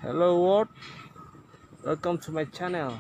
Hello world, welcome to my channel.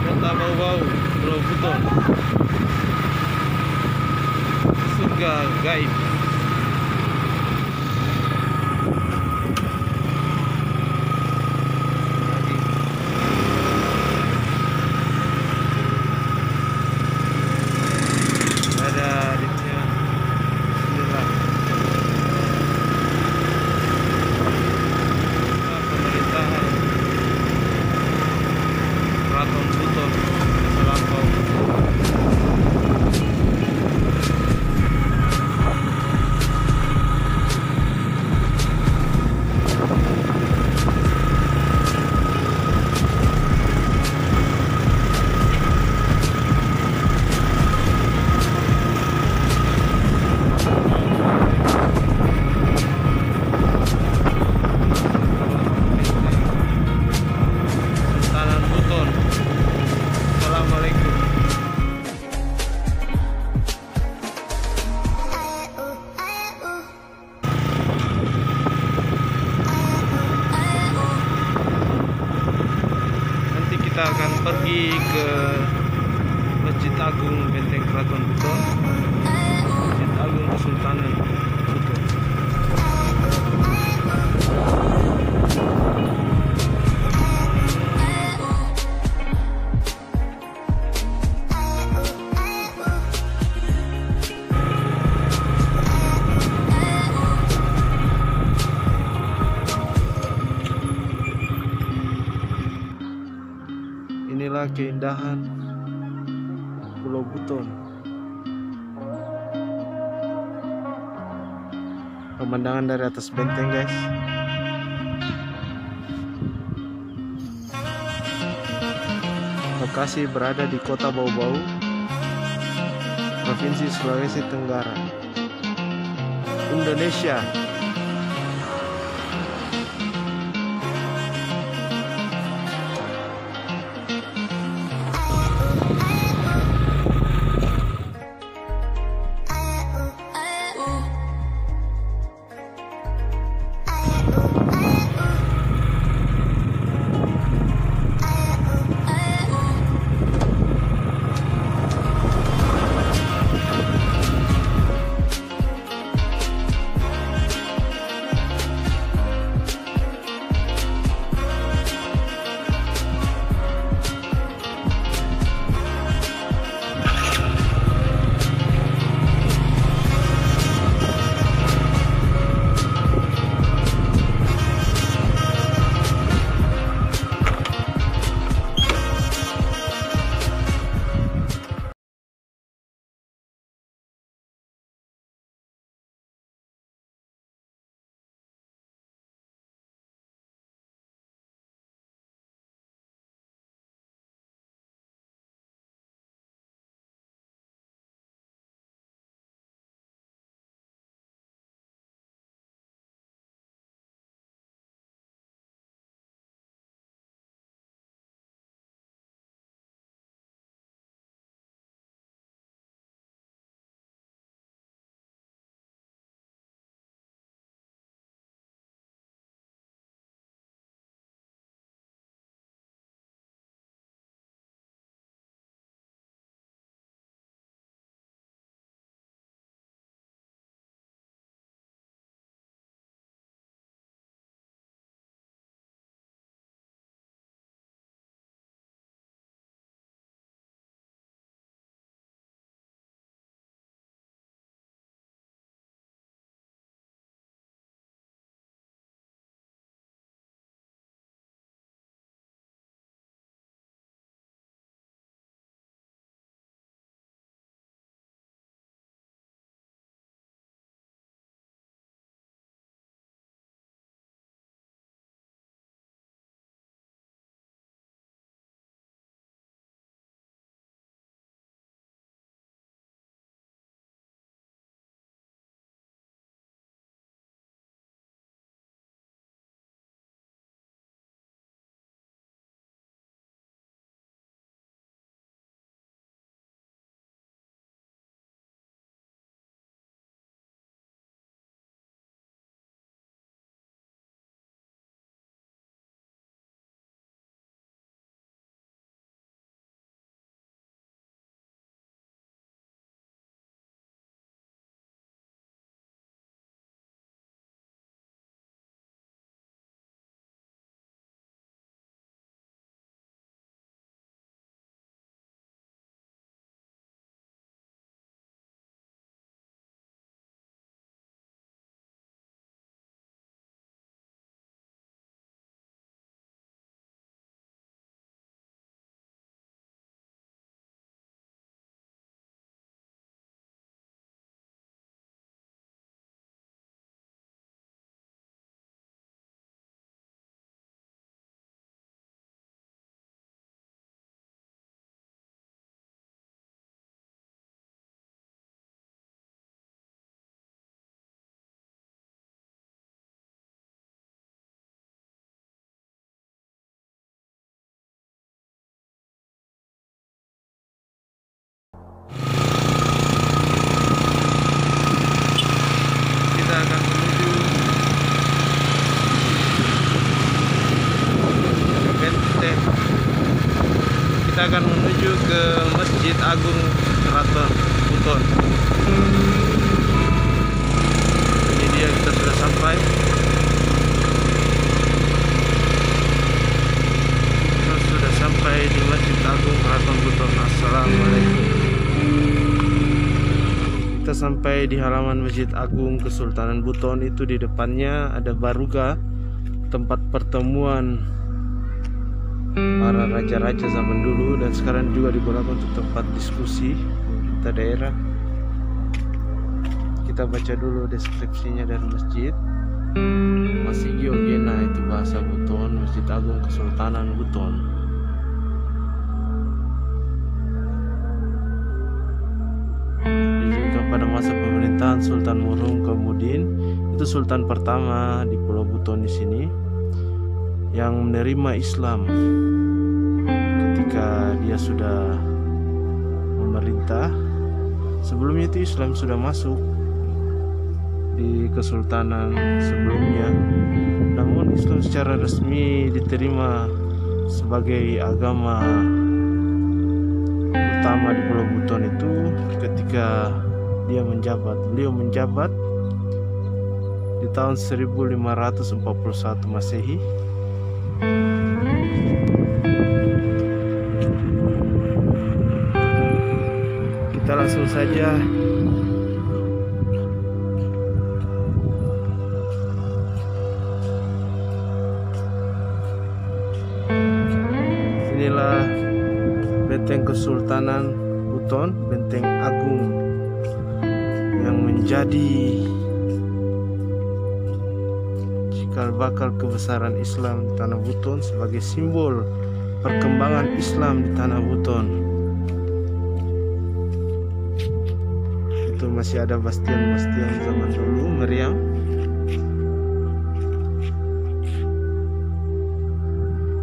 Kota Bau-Bau, Pulau Buton, surga gaib. Ada liftnya, inilah pemerintahan Keraton Buton Selangkau. Sultanan Buton. Assalamualaikum. Nanti kita akan pergi ke Masjid Agung Benteng Keraton Buton, Masjid Agung Kesultanan Buton. Inilah keindahan Pulau Buton. Pemandangan dari atas benteng, guys. Lokasi berada di Kota Bau-Bau, Provinsi Sulawesi Tenggara, Indonesia. Agung Keraton Buton. Ini dia, kita sudah sampai. Kita sudah sampai di Masjid Agung Keraton Buton. Assalamualaikum. Kita sampai di halaman Masjid Agung Kesultanan Buton. Itu di depannya ada Baruga, tempat pertemuan para raja-raja zaman dulu, dan sekarang juga digunakan untuk tempat diskusi kita daerah. Kita baca dulu deskripsinya dari masjid. Masih Giogena, itu bahasa Buton, Masjid Agung Kesultanan Buton. Didirikan pada masa pemerintahan Sultan Murhum Kamudin, itu sultan pertama di Pulau Buton di sini yang menerima Islam ketika dia sudah memerintah. Sebelumnya itu Islam sudah masuk di kesultanan sebelumnya, namun Islam secara resmi diterima sebagai agama utama di Pulau Buton itu ketika dia menjabat. Beliau menjabat di tahun 1541 Masehi. Kita langsung saja inilah Benteng Kesultanan Buton, Benteng Agung yang menjadi cikal bakal kebesaran Islam di Tanah Buton, sebagai simbol perkembangan Islam di Tanah Buton. Itu masih ada bastian-bastian zaman dulu meriam.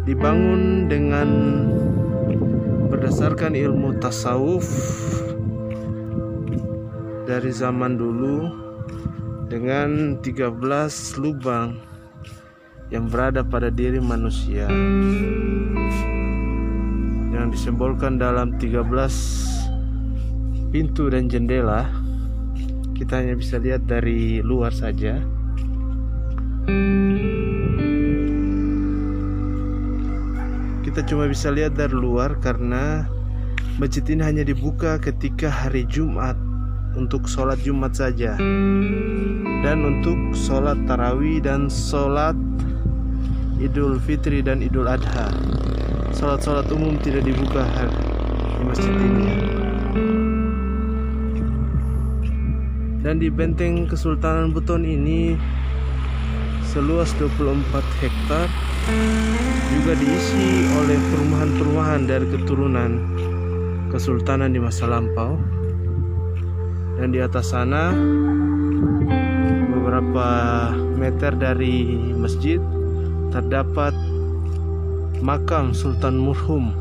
Dibangun dengan berdasarkan ilmu tasawuf dari zaman dulu, dengan 13 lubang yang berada pada diri manusia, yang disimbolkan dalam 13 pintu dan jendela. Kita hanya bisa lihat dari luar saja. Kita cuma bisa lihat dari luar karena masjid ini hanya dibuka ketika hari Jumat untuk sholat Jumat saja, dan untuk sholat tarawih dan sholat Idul Fitri dan Idul Adha. Sholat-sholat umum tidak dibuka di masjid ini. Dan di Benteng Kesultanan Buton ini seluas 24 hektar juga diisi oleh perumahan-perumahan dari keturunan kesultanan di masa lampau. Dan di atas sana, beberapa meter dari masjid, terdapat makam Sultan Murhum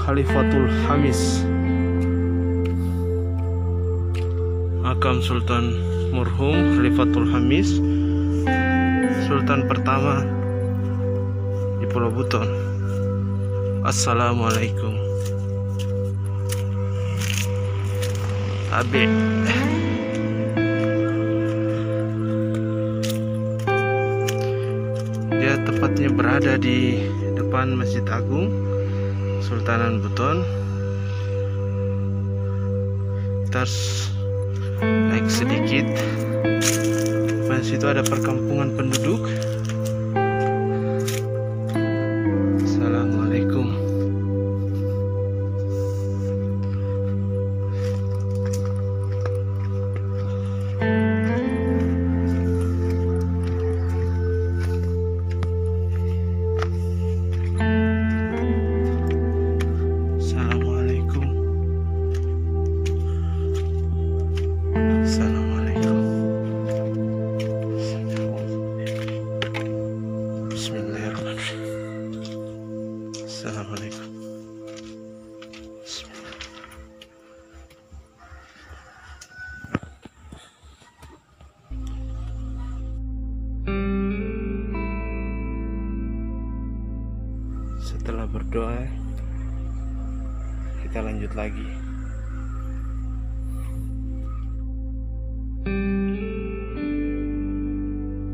Khalifatul Khamis. Makam Sultan Murhum Khalifatul Khamis, sultan pertama di Pulau Buton. Assalamualaikum. Abe. Dia tepatnya berada di depan Masjid Agung Kesultanan Buton. Kita harus naik sedikit. Di situ ada perkampungan penduduk. Assalamualaikum. Assalamualaikum. Assalamualaikum. Bismillahirrahmanirrahim. Assalamualaikum. Setelah berdoa, kita lanjut lagi.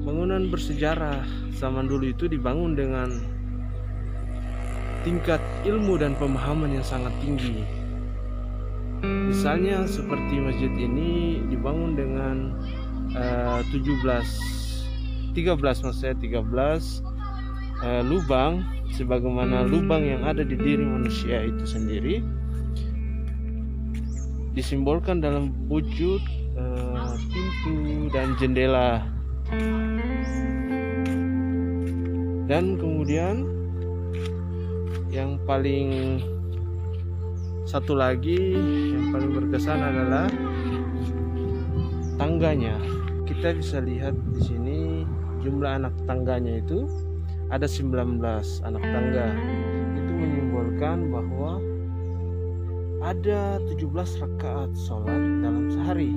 Bangunan bersejarah zaman dulu itu dibangun dengan tingkat ilmu dan pemahaman yang sangat tinggi. Misalnya seperti masjid ini dibangun dengan 13 lubang, sebagaimana lubang yang ada di diri manusia itu sendiri, disimbolkan dalam wujud pintu dan jendela. Dan kemudian yang paling satu lagi yang paling berkesan adalah tangganya. Kita bisa lihat di sini jumlah anak tangganya itu ada 19 anak tangga. Itu menyimbolkan bahwa ada 17 rakaat sholat dalam sehari.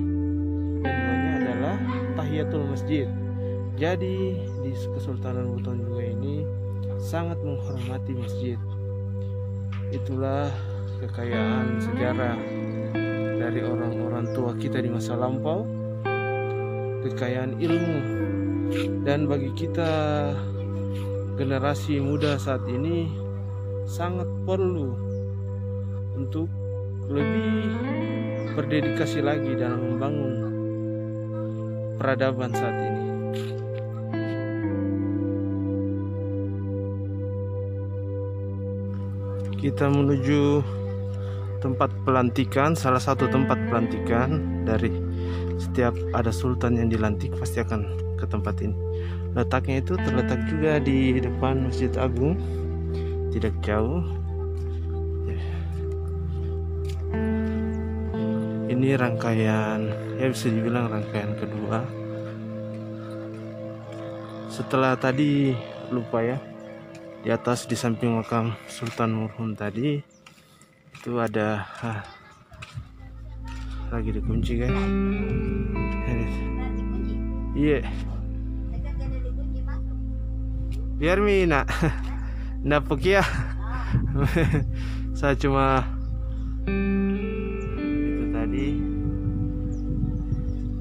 Dan duanya adalah tahiyatul masjid. Jadi di Kesultanan Buton juga ini sangat menghormati masjid. Itulah kekayaan sejarah dari orang-orang tua kita di masa lampau, kekayaan ilmu. Dan bagi kita generasi muda saat ini sangat perlu untuk lebih berdedikasi lagi dalam membangun peradaban saat ini. Kita menuju tempat pelantikan, salah satu tempat pelantikan dari setiap ada sultan yang dilantik pasti akan ke tempat ini. Letaknya itu terletak juga di depan Masjid Agung, tidak jauh. Ini rangkaian, ya bisa dibilang rangkaian kedua. Setelah tadi lupa ya, di atas di samping makam Sultan Murhum tadi itu ada lagi dikunci guys. Iya. Biar mina napok ya. Saya cuma itu tadi.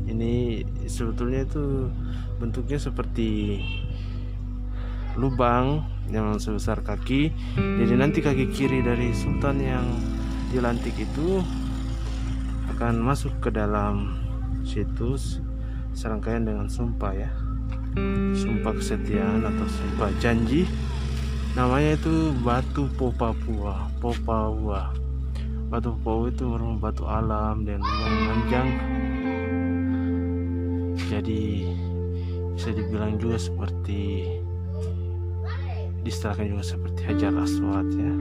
Ini sebetulnya itu bentuknya seperti lubang yang sebesar kaki. Jadi nanti kaki kiri dari sultan yang dilantik itu akan masuk ke dalam situs serangkaian dengan sumpah ya, sumpah kesetiaan atau sumpah janji. Namanya itu batu Popapua. Batu Popapua itu merupakan batu alam dan memanjang. Jadi bisa dibilang juga seperti distilahkan juga seperti Hajar Aswad ya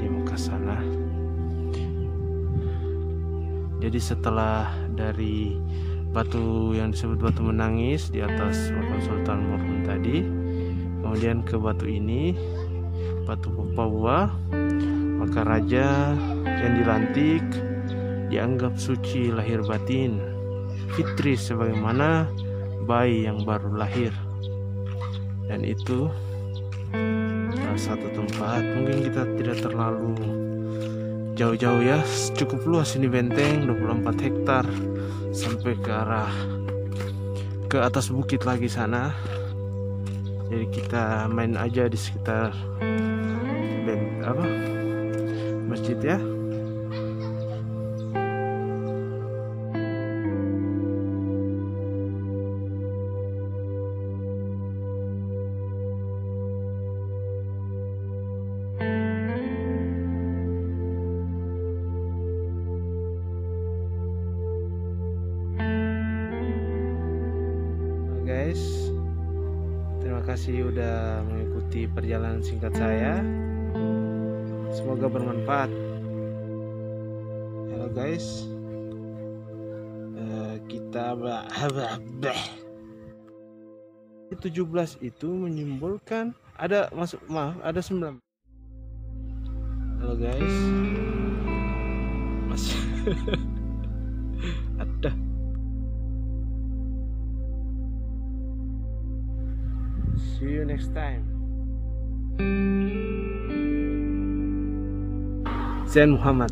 di Mekah sana. Jadi setelah dari batu yang disebut batu menangis di atas makam Sultan Murhum tadi, kemudian ke batu ini, batu Popawwa, maka raja yang dilantik dianggap suci lahir batin, fitri sebagaimana bayi yang baru lahir. Dan itu salah satu tempat, mungkin kita tidak terlalu jauh-jauh ya, cukup luas ini benteng 24 hektar sampai ke arah ke atas bukit lagi sana. Jadi kita main aja di sekitar masjid ya. Guys, terima kasih udah mengikuti perjalanan singkat saya. Semoga bermanfaat. Halo guys, kita 17 itu menyimbolkan ada 9. Halo guys, masih ada. See you next time. Zain Muhammad.